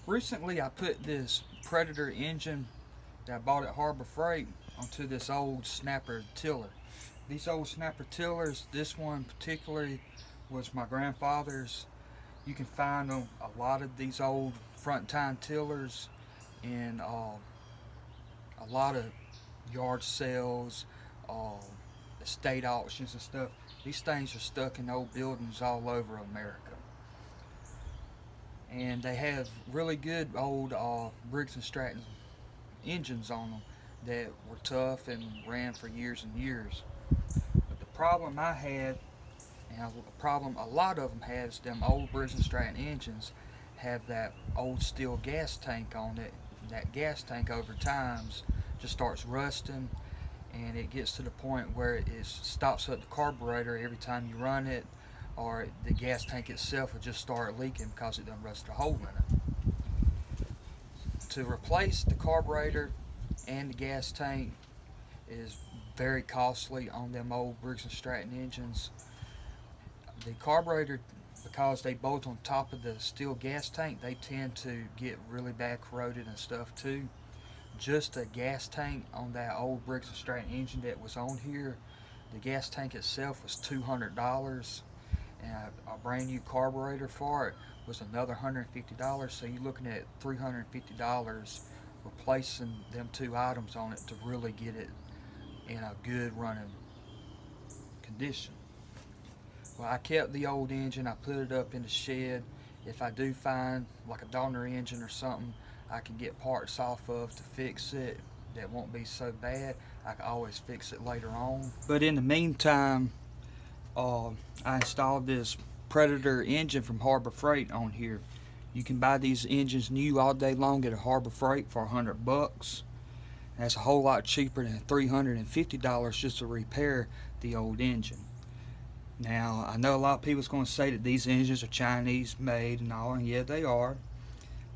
Recently I put this Predator engine that I bought at Harbor Freight onto this old Snapper tiller. These old Snapper tillers, this one particularly was my grandfather's. You can find them, a lot of these old front tine tillers in a lot of yard sales, uh, estate auctions and stuff. These things are stuck in old buildings all over America. And they have really good old Briggs and Stratton engines on them that were tough and ran for years and years. But the problem I had, and a problem a lot of them have, is them old Briggs and Stratton engines have that old steel gas tank on it. That gas tank over times just starts rusting, and it gets to the point where it stops up the carburetor every time you run it, or the gas tank itself will just start leaking because it done rusted a hole in it. To replace the carburetor and the gas tank is very costly on them old Briggs and Stratton engines. The carburetor, because they bolt on top of the steel gas tank, they tend to get really bad corroded and stuff too. Just a gas tank on that old Briggs and Stratton engine that was on here, the gas tank itself was $200, and a brand new carburetor for it was another $150. So you're looking at $350 replacing them two items on it to really get it in a good running condition. Well, I kept the old engine. I put it up in the shed. If I do find like a Donner engine or something I can get parts off of to fix it that won't be so bad, I can always fix it later on. But in the meantime, I installed this Predator engine from Harbor Freight on here. You can buy these engines new all day long at a Harbor Freight for $100. That's a whole lot cheaper than $350 just to repair the old engine. Now, I know a lot of people's going to say that these engines are Chinese made and all, and yeah, they are.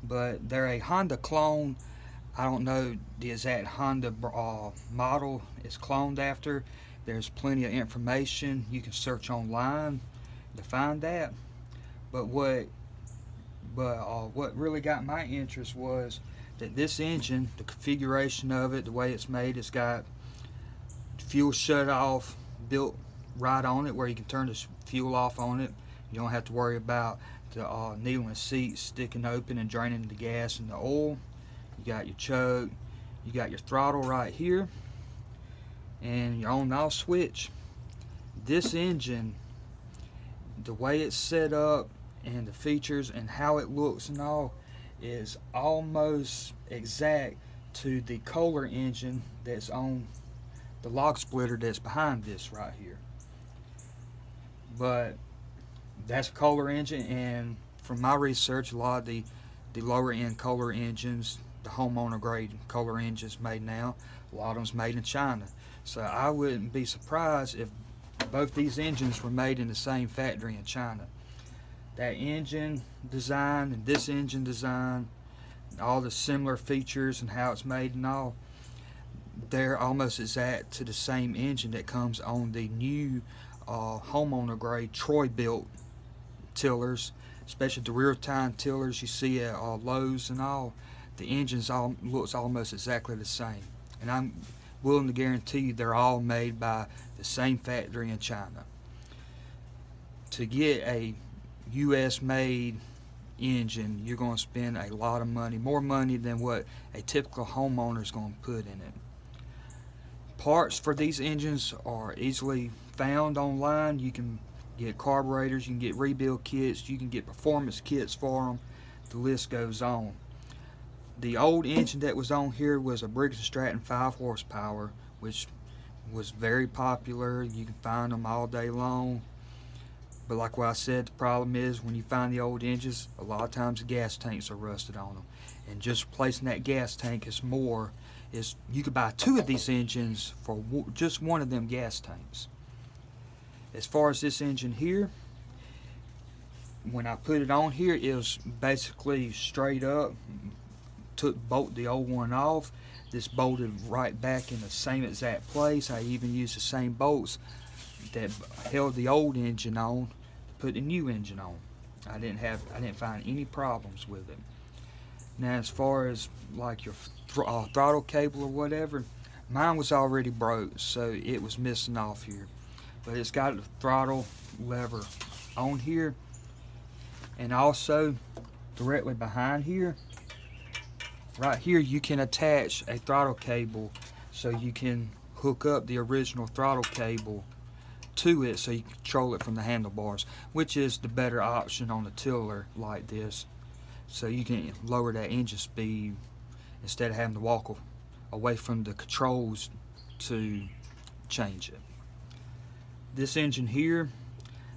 But they're a Honda clone. I don't know the exact Honda model it's cloned after. There's plenty of information. You can search online to find that. But what really got my interest was that this engine, the configuration of it, the way it's made, it's got fuel shut off built right on it where you can turn the fuel off on it. You don't have to worry about the needle and seat sticking open and draining the gas and the oil. You got your choke, you got your throttle right here, and your on and off switch. This engine, the way it's set up and the features and how it looks and all, is almost exact to the Kohler engine that's on the log splitter that's behind this right here. But that's a Kohler engine, and from my research, a lot of the lower end Kohler engines, the homeowner grade Kohler engines made now, a lot of them's made in China. So I wouldn't be surprised if both these engines were made in the same factory in China. That engine design and this engine design, all the similar features and how it's made and all, they're almost exact to the same engine that comes on the new homeowner grade Troy built tillers, especially the rear tine tillers you see at Lowe's and all. The engines all looks almost exactly the same, and I'm willing to guarantee you they're all made by the same factory in China. To get a US made engine, you're going to spend a lot of money, more money than what a typical homeowner is going to put in it. Parts for these engines are easily found online. You can get carburetors, you can get rebuild kits, you can get performance kits for them. The list goes on. The old engine that was on here was a Briggs & Stratton 5 horsepower, which was very popular. You can find them all day long. But like what I said, the problem is when you find the old engines, a lot of times the gas tanks are rusted on them. And just replacing that gas tank is you could buy two of these engines for just one of them gas tanks. As far as this engine here, when I put it on here, it was basically straight up. Bolt the old one off. This bolted right back in the same exact place. I even used the same bolts that held the old engine on to put the new engine on. I didn't find any problems with it. Now, as far as like your throttle cable or whatever, mine was already broke, so it was missing off here. But it's got the throttle lever on here, and also directly behind here, right here, you can attach a throttle cable, so you can hook up the original throttle cable to it so you can control it from the handlebars, which is the better option on a tiller like this, so you can lower that engine speed instead of having to walk away from the controls to change it. This engine here,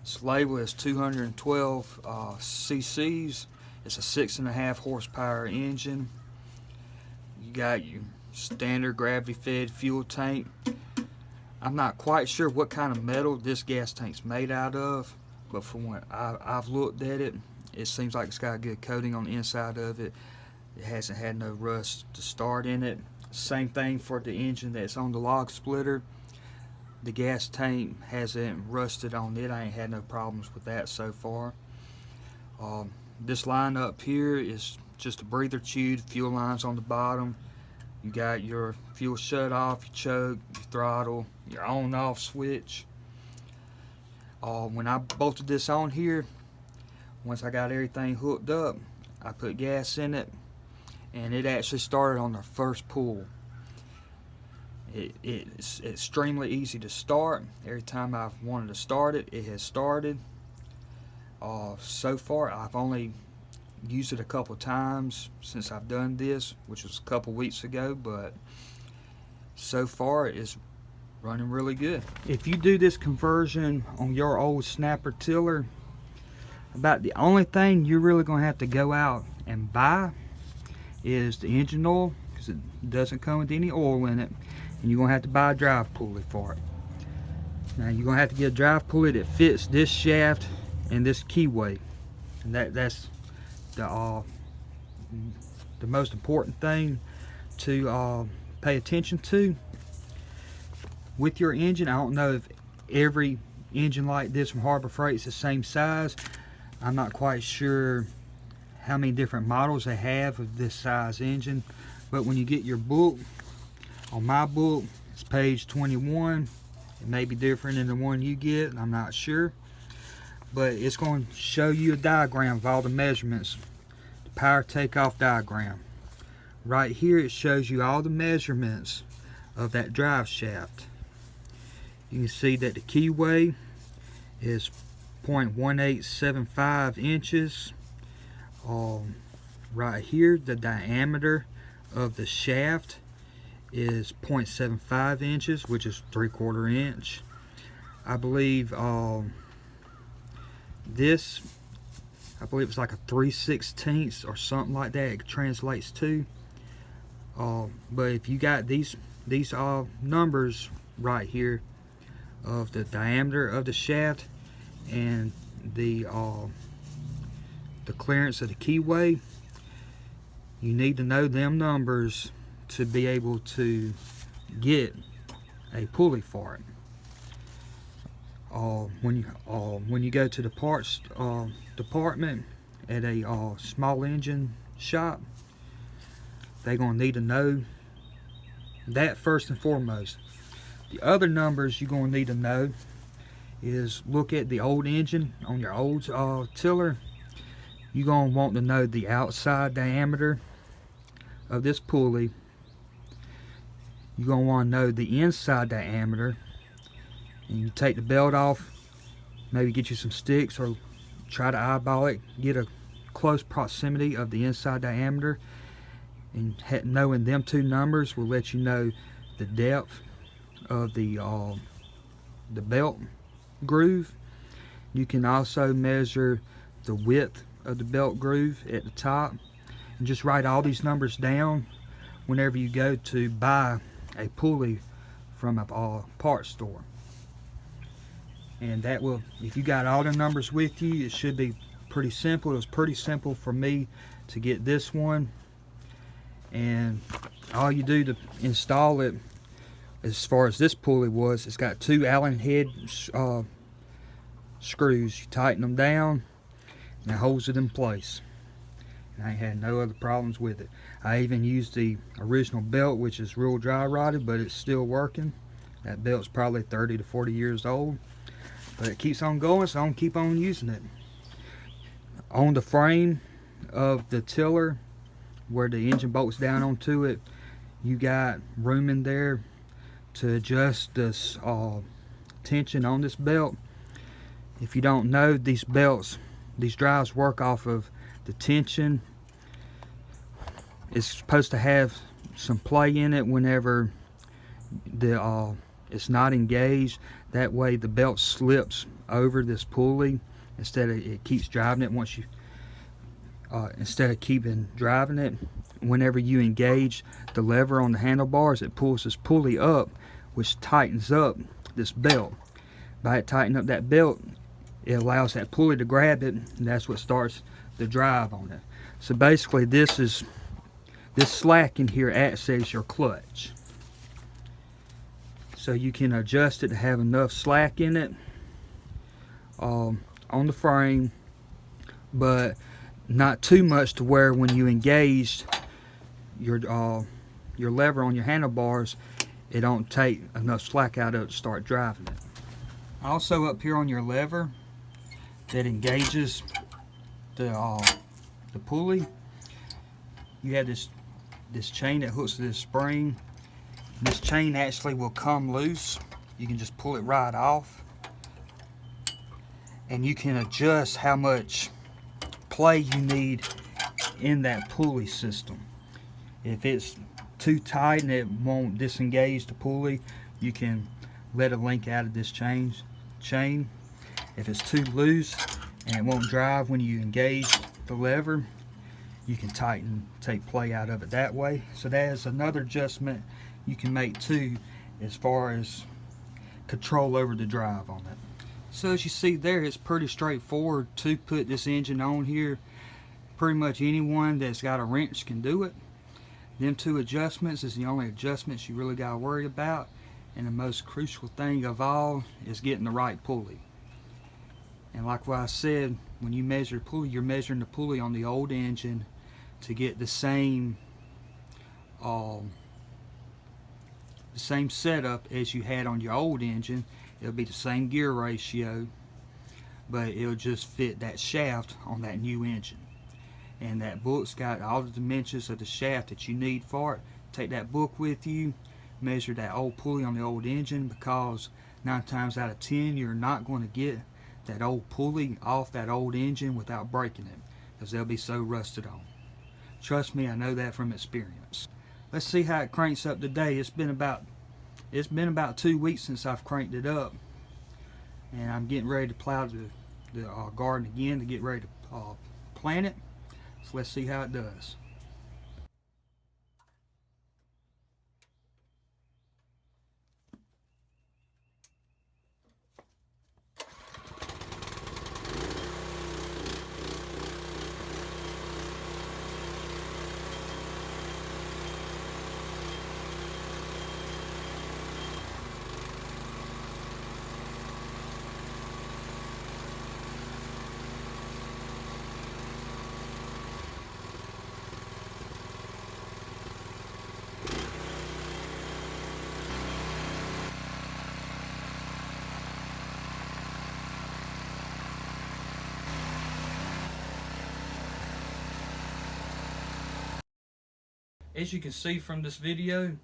it's labeled as 212 cc's. It's a 6.5 horsepower engine. You got your standard gravity fed fuel tank. I'm not quite sure what kind of metal this gas tank's made out of, but from what I've looked at it, it seems like it's got a good coating on the inside of it. It hasn't had no rust to start in it. Same thing for the engine that's on the log splitter. The gas tank hasn't rusted on it. I ain't had no problems with that so far. This line up here is just a breather tube. Fuel lines on the bottom. You got your fuel shut off, your choke, your throttle, your on off switch. When I bolted this on here, once I got everything hooked up, I put gas in it, and it actually started on the first pull. It's extremely easy to start. Every time I've wanted to start it, it has started. So far, I've only used it a couple times since I've done this, which was a couple weeks ago, but so far it's running really good. If you do this conversion on your old snapper tiller, about the only thing you're really going to have to go out and buy is the engine oil, because it doesn't come with any oil in it, and you're going to have to buy a drive pulley for it. Now you're going to have to get a drive pulley that fits this shaft and this keyway, and that's the most important thing to pay attention to with your engine. I don't know if every engine like this from Harbor Freight is the same size. I'm not quite sure how many different models they have of this size engine, but when you get your book, on my book it's page 21. It may be different than the one you get, I'm not sure, but it's going to show you a diagram of all the measurements, the power takeoff diagram. Right here it shows you all the measurements of that drive shaft. You can see that the keyway is 0.1875 inches. Right here the diameter of the shaft is 0.75 inches, which is 3/4 inch. I believe this, I believe it's like a 3/16 or something like that it translates to. But if you got these numbers right here of the diameter of the shaft and the clearance of the keyway, you need to know them numbers to be able to get a pulley for it. When you go to the parts department at a small engine shop, they're going to need to know that first and foremost. The other numbers you're going to need to know is look at the old engine on your old tiller. You're going to want to know the outside diameter of this pulley. You're going to want to know the inside diameter, and you take the belt off, maybe get you some sticks or try to eyeball it, get a close proximity of the inside diameter, and knowing them two numbers will let you know the depth of the belt groove. You can also measure the width of the belt groove at the top, and just write all these numbers down whenever you go to buy a pulley from a parts store. And that will, if you got all the numbers with you, it should be pretty simple. It was pretty simple for me to get this one, and all you do to install it, as far as this pulley was, it's got two Allen head screws. You tighten them down and it holds it in place. and I ain't had no other problems with it. I even used the original belt, which is real dry rotted, but it's still working. That belt's probably 30 to 40 years old, but it keeps on going, so I'm gonna keep on using it. On the frame of the tiller, where the engine bolts down onto it, you got room in there to adjust this tension on this belt. If you don't know, these drives work off of the tension. It's supposed to have some play in it whenever it's not engaged. That way the belt slips over this pulley instead of it keeps driving it. Once you instead of keeping driving it, whenever you engage the lever on the handlebars, it pulls this pulley up, which tightens up this belt. By it tightening up that belt, it allows that pulley to grab it, and that's what starts the drive on it. So basically, this slack in here acts as your clutch. So you can adjust it to have enough slack in it on the frame, but not too much to where when you engage your lever on your handlebars, it don't take enough slack out of it to start driving it. Also, up here on your lever that engages the pulley, you have this chain that hooks to this spring. This chain actually will come loose. You can just pull it right off, and you can adjust how much play you need in that pulley system. If it's too tight and it won't disengage the pulley, you can let it link out of this chain. If it's too loose and it won't drive when you engage the lever, you can take play out of it that way. So that is another adjustment you can make too, as far as control over the drive on it. So as you see there, it's pretty straightforward to put this engine on here. Pretty much anyone that's got a wrench can do it. Them two adjustments is the only adjustments you really got to worry about, and the most crucial thing of all is getting the right pulley. And like what I said, when you measure pulley, you're measuring the pulley on the old engine to get the same setup as you had on your old engine. It'll be the same gear ratio, but it'll just fit that shaft on that new engine. And that book's got all the dimensions of the shaft that you need for it. Take that book with you, measure that old pulley on the old engine, because 9 times out of 10 you're not going to get that old pulley off that old engine without breaking it, because they'll be so rusted on. Trust me, I know that from experience. Let's see how it cranks up today. It's been about 2 weeks since I've cranked it up, and I'm getting ready to plow the garden again to get ready to plant it. So let's see how it does. As you can see from this video,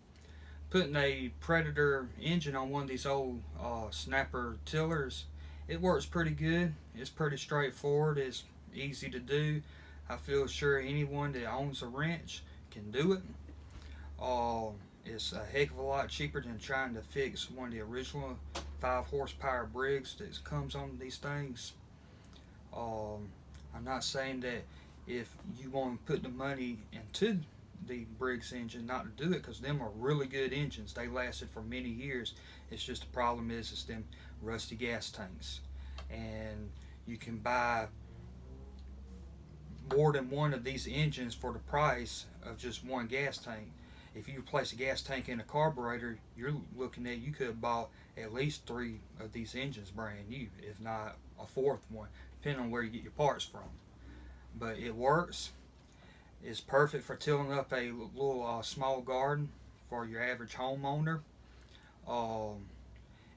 putting a Predator engine on one of these old snapper tillers, it works pretty good. It's pretty straightforward. It's easy to do. I feel sure anyone that owns a wrench can do it. It's a heck of a lot cheaper than trying to fix one of the original 5 horsepower Briggs that comes on these things. I'm not saying that if you want to put the money into the Briggs engine not to do it, because them are really good engines. They lasted for many years. It's just the problem is it's them rusty gas tanks, and you can buy more than one of these engines for the price of just one gas tank. If you replace a gas tank in a carburetor, you're looking at, you could have bought at least 3 of these engines brand new, if not a 4th one, depending on where you get your parts from. But it works. It's perfect for tilling up a little small garden for your average homeowner. Um,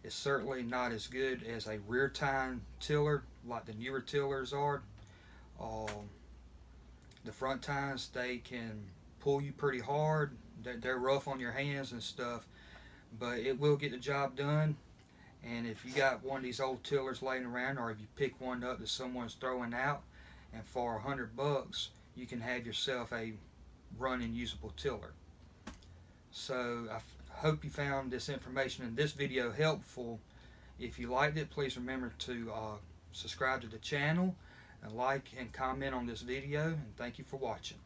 it's certainly not as good as a rear tine tiller like the newer tillers are. Um, the front tines, they can pull you pretty hard. They're rough on your hands and stuff, but it will get the job done. And if you got one of these old tillers laying around, or if you pick one up that someone's throwing out, and for $100, you can have yourself a running usable tiller. So I hope you found this information in this video helpful. If you liked it, please remember to subscribe to the channel and like and comment on this video. And thank you for watching.